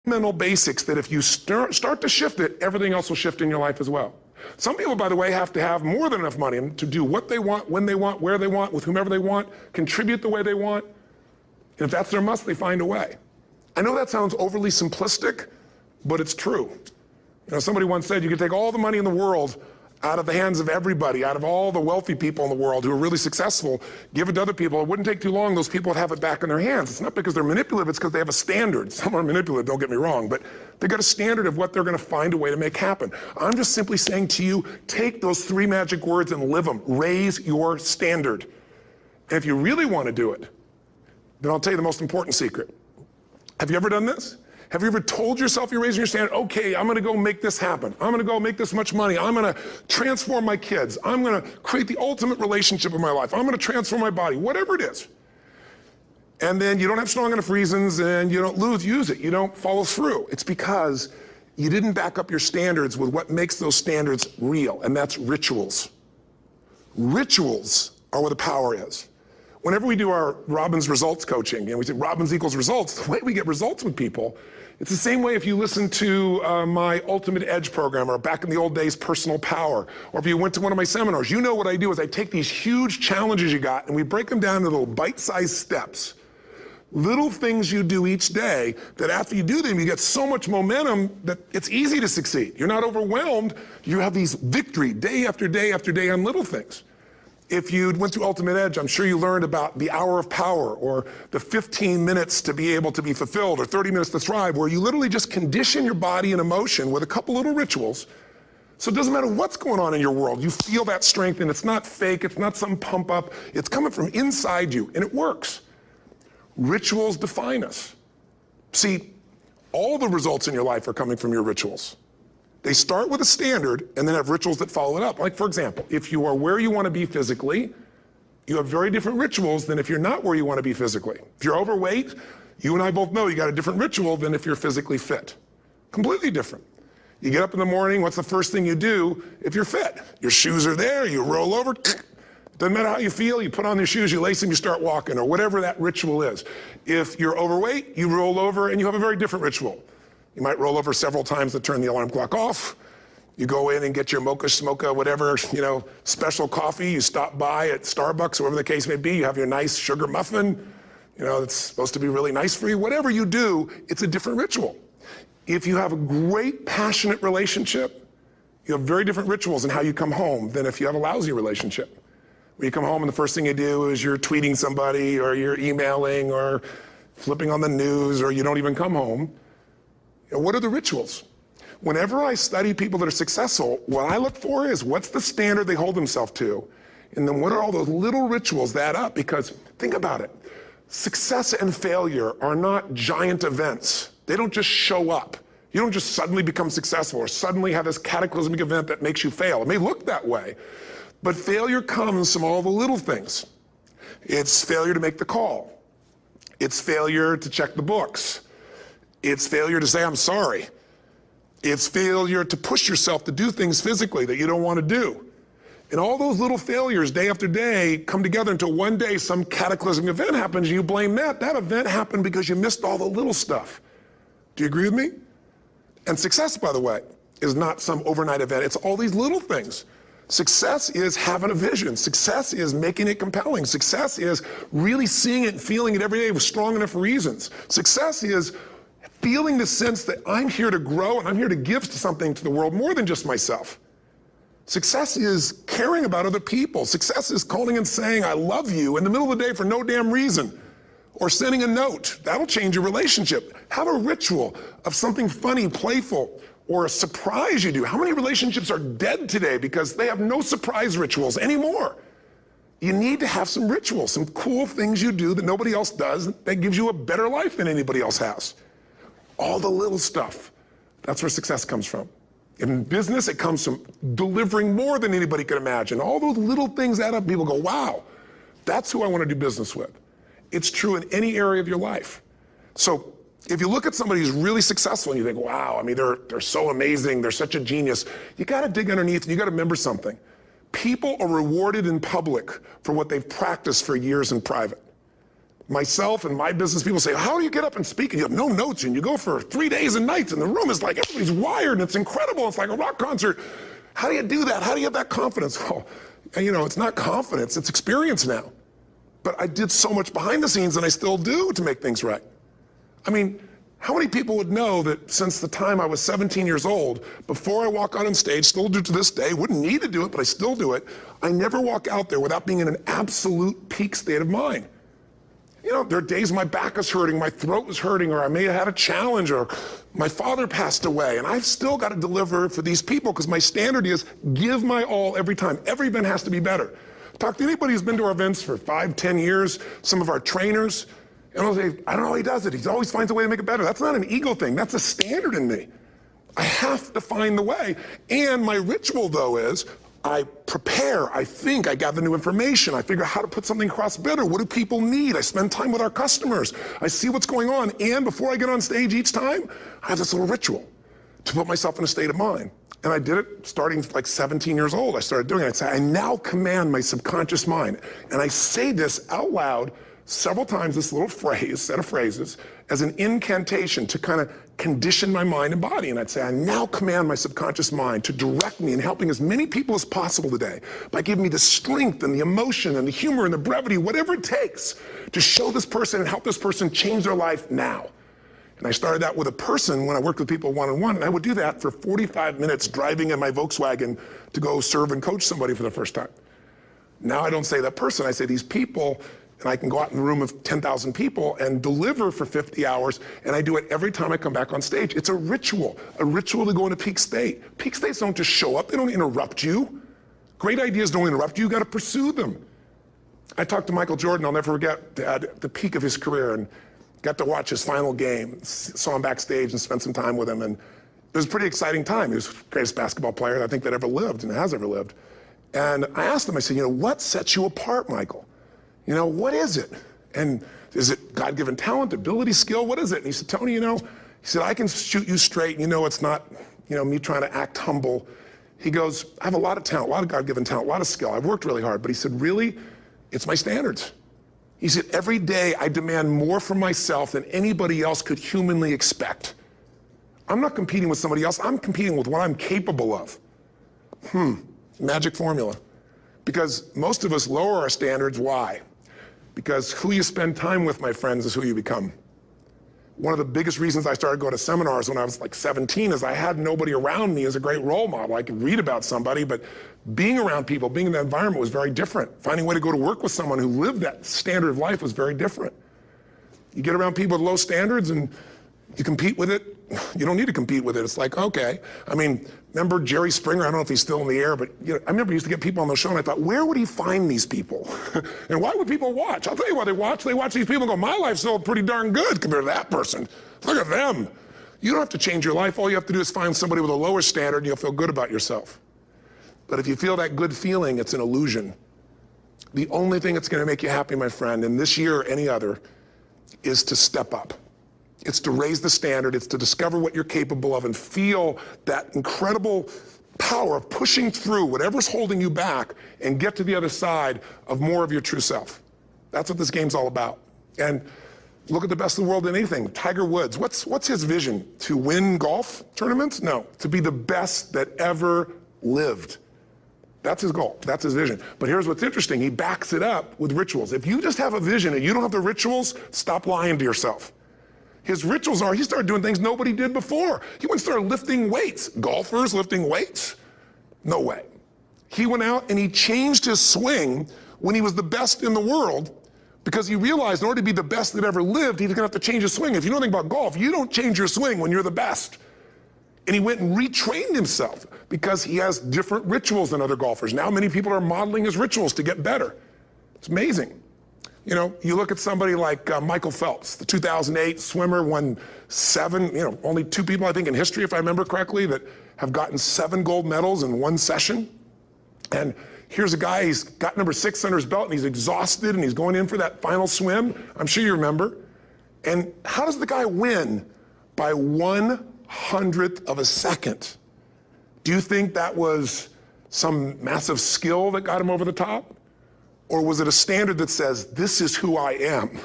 fundamental basics that if you start to shift it, everything else will shift in your life as well. Some people, by the way, have to have more than enough money to do what they want, when they want, where they want, with whomever they want, contribute the way they want. And if that's their must, they find a way. I know that sounds overly simplistic, but it's true. You know, somebody once said you could take all the money in the world out of the hands of everybody, out of all the wealthy people in the world who are really successful, give it to other people. It wouldn't take too long, those people would have it back in their hands. It's not because they're manipulative, it's because they have a standard. Some are manipulative, don't get me wrong, but they've got a standard of what they're gonna find a way to make happen. I'm just simply saying to you, take those 3 magic words and live them. Raise your standard. And if you really wanna do it, then I'll tell you the most important secret. Have you ever done this? Have you ever told yourself you're raising your standard? Okay, I'm gonna go make this happen. I'm gonna go make this much money. I'm gonna transform my kids. I'm gonna create the ultimate relationship in my life. I'm gonna transform my body, whatever it is. And then you don't have strong enough reasons and you don't use it. You don't follow through. It's because you didn't back up your standards with what makes those standards real, and that's rituals. Rituals are where the power is. Whenever we do our Robbins results coaching, and we say Robbins equals results, the way we get results with people, it's the same way if you listen to my Ultimate Edge program, or back in the old days, Personal Power, or if you went to one of my seminars. You know what I do is I take these huge challenges you got and we break them down into little bite-sized steps. Little things you do each day that after you do them, you get so much momentum that it's easy to succeed. You're not overwhelmed. You have these victory day after day after day on little things. If you went through Ultimate Edge, I'm sure you learned about the hour of power, or the 15 minutes to be able to be fulfilled, or 30 minutes to thrive, where you literally just condition your body and emotion with a couple little rituals. So it doesn't matter what's going on in your world, you feel that strength, and it's not fake, it's not some pump up, it's coming from inside you, and it works. Rituals define us. See, all the results in your life are coming from your rituals. They start with a standard and then have rituals that follow it up. Like, for example, if you are where you want to be physically, you have very different rituals than if you're not where you want to be physically. If you're overweight, you and I both know you got a different ritual than if you're physically fit. Completely different. You get up in the morning, what's the first thing you do if you're fit? Your shoes are there, you roll over, doesn't matter how you feel, you put on your shoes, you lace them, you start walking, or whatever that ritual is. If you're overweight, you roll over and you have a very different ritual. You might roll over several times to turn the alarm clock off. You go in and get your mocha, smocha, whatever, special coffee. You stop by at Starbucks, or whatever the case may be. You have your nice sugar muffin. It's supposed to be really nice for you. Whatever you do, it's a different ritual. If you have a great, passionate relationship, you have very different rituals in how you come home than if you have a lousy relationship. When you come home and the first thing you do is you're tweeting somebody, or you're emailing, or flipping on the news, or you don't even come home. What are the rituals? Whenever I study people that are successful, what I look for is what's the standard they hold themselves to, and then what are all those little rituals that add up? Because think about it, success and failure are not giant events. They don't just show up. You don't just suddenly become successful or suddenly have this cataclysmic event that makes you fail. It may look that way, but failure comes from all the little things. It's failure to make the call. It's failure to check the books. It's failure to say, I'm sorry. It's failure to push yourself to do things physically that you don't want to do. And all those little failures day after day come together until one day some cataclysmic event happens and you blame that. That event happened because you missed all the little stuff. Do you agree with me? And success, by the way, is not some overnight event. It's all these little things. Success is having a vision. Success is making it compelling. Success is really seeing it and feeling it every day with strong enough reasons. Success is feeling the sense that I'm here to grow and I'm here to give something to the world more than just myself. Success is caring about other people. Success is calling and saying, I love you in the middle of the day for no damn reason. Or sending a note. That'll change your relationship. Have a ritual of something funny, playful, or a surprise you do. How many relationships are dead today because they have no surprise rituals anymore? You need to have some rituals, some cool things you do that nobody else does that gives you a better life than anybody else has. All the little stuff, that's where success comes from. In business, it comes from delivering more than anybody could imagine. All those little things add up, people go, wow, that's who I want to do business with. It's true in any area of your life. So if you look at somebody who's really successful and you think, wow, I mean, they're so amazing, they're such a genius, you gotta dig underneath and you gotta remember something. People are rewarded in public for what they've practiced for years in private. myself and my business people say, how do you get up and speak? And you have no notes and you go for 3 days and nights and the room is like, everybody's wired and it's incredible. It's like a rock concert. How do you do that? How do you have that confidence? Well, you know, it's not confidence, it's experience now. But I did so much behind the scenes and I still do to make things right. I mean, how many people would know that since the time I was 17 years old, before I walk out on stage, still do to this day, wouldn't need to do it, but I still do it, I never walk out there without being in an absolute peak state of mind. You know, there are days my back is hurting, my throat was hurting, or I may have had a challenge, or my father passed away, and I've still got to deliver for these people because my standard is give my all every time. Every event has to be better. Talk to anybody who's been to our events for 5, 10 years, some of our trainers, and I'll say, I don't know how he does it. He always finds a way to make it better. That's not an ego thing. That's a standard in me. I have to find the way. And my ritual, though, is I prepare, I think, I gather new information, I figure out how to put something across better. What do people need? I spend time with our customers. I see what's going on. And before I get on stage each time, I have this little ritual to put myself in a state of mind. And I did it starting like 17 years old. I started doing it. I'd say, I now command my subconscious mind. And I say this out loud several times, this little phrase, set of phrases, as an incantation to kind of condition my mind and body. And I'd say, I now command my subconscious mind to direct me in helping as many people as possible today by giving me the strength and the emotion and the humor and the brevity, whatever it takes to show this person and help this person change their life now. And I started that with a person when I worked with people one-on-one, and I would do that for 45 minutes driving in my Volkswagen to go serve and coach somebody for the first time. Now I don't say that person, I say these people, and I can go out in a room of 10,000 people and deliver for 50 hours, and I do it every time I come back on stage. It's a ritual to go into peak state. Peak states don't just show up, they don't interrupt you. Great ideas don't interrupt you, you gotta pursue them. I talked to Michael Jordan, I'll never forget, at the peak of his career, and got to watch his final game, saw him backstage and spent some time with him, and it was a pretty exciting time. He was the greatest basketball player I think that ever lived and has ever lived. And I asked him, I said, you know, what sets you apart, Michael? You know, what is it? And is it God-given talent, ability, skill? What is it? And he said, Tony, you know, he said, I can shoot you straight. And you know, it's not, you know, me trying to act humble. He goes, I have a lot of talent, a lot of God-given talent, a lot of skill. I've worked really hard. But he said, really, it's my standards. He said, every day I demand more from myself than anybody else could humanly expect. I'm not competing with somebody else. I'm competing with what I'm capable of. Magic formula. Because most of us lower our standards. Why? Because who you spend time with, my friends, is who you become. One of the biggest reasons I started going to seminars when I was like 17 is I had nobody around me as a great role model. I could read about somebody, but being around people, being in that environment was very different. Finding a way to go to work with someone who lived that standard of life was very different. You get around people with low standards and you compete with it. You don't need to compete with it. It's like, okay. I mean, remember Jerry Springer? I don't know if he's still in the air, but you know, I remember he used to get people on the show and I thought, where would he find these people? And why would people watch? I'll tell you why they watch. They watch these people and go, my life's still pretty darn good compared to that person. Look at them. You don't have to change your life. All you have to do is find somebody with a lower standard and you'll feel good about yourself. But if you feel that good feeling, it's an illusion. The only thing that's going to make you happy, my friend, in this year or any other, is to step up. It's to raise the standard. It's to discover what you're capable of and feel that incredible power of pushing through whatever's holding you back and get to the other side of more of your true self. That's what this game's all about. And look at the best of the world in anything. Tiger Woods, what's his vision? To win golf tournaments? No, to be the best that ever lived. That's his goal, that's his vision. But here's what's interesting, he backs it up with rituals. If you just have a vision and you don't have the rituals, stop lying to yourself. His rituals are, he started doing things nobody did before. He went and started lifting weights. Golfers lifting weights? No way. He went out and he changed his swing when he was the best in the world because he realized in order to be the best that ever lived, he's gonna have to change his swing. If you know anything about golf, you don't change your swing when you're the best. And he went and retrained himself because he has different rituals than other golfers. Now many people are modeling his rituals to get better. It's amazing. You know, you look at somebody like Michael Phelps, the 2008 swimmer, won 7, you know, only 2 people I think in history, if I remember correctly, that have gotten 7 gold medals in one session. And here's a guy, he's got number 6 under his belt and he's exhausted and he's going in for that final swim. I'm sure you remember. And how does the guy win? By 1/100th of a second. Do you think that was some massive skill that got him over the top? Or was it a standard that says, this is who I am?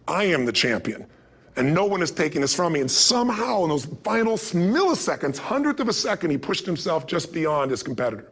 I am the champion. And no one is taking this from me. And somehow in those final milliseconds, 100th of a second, he pushed himself just beyond his competitor.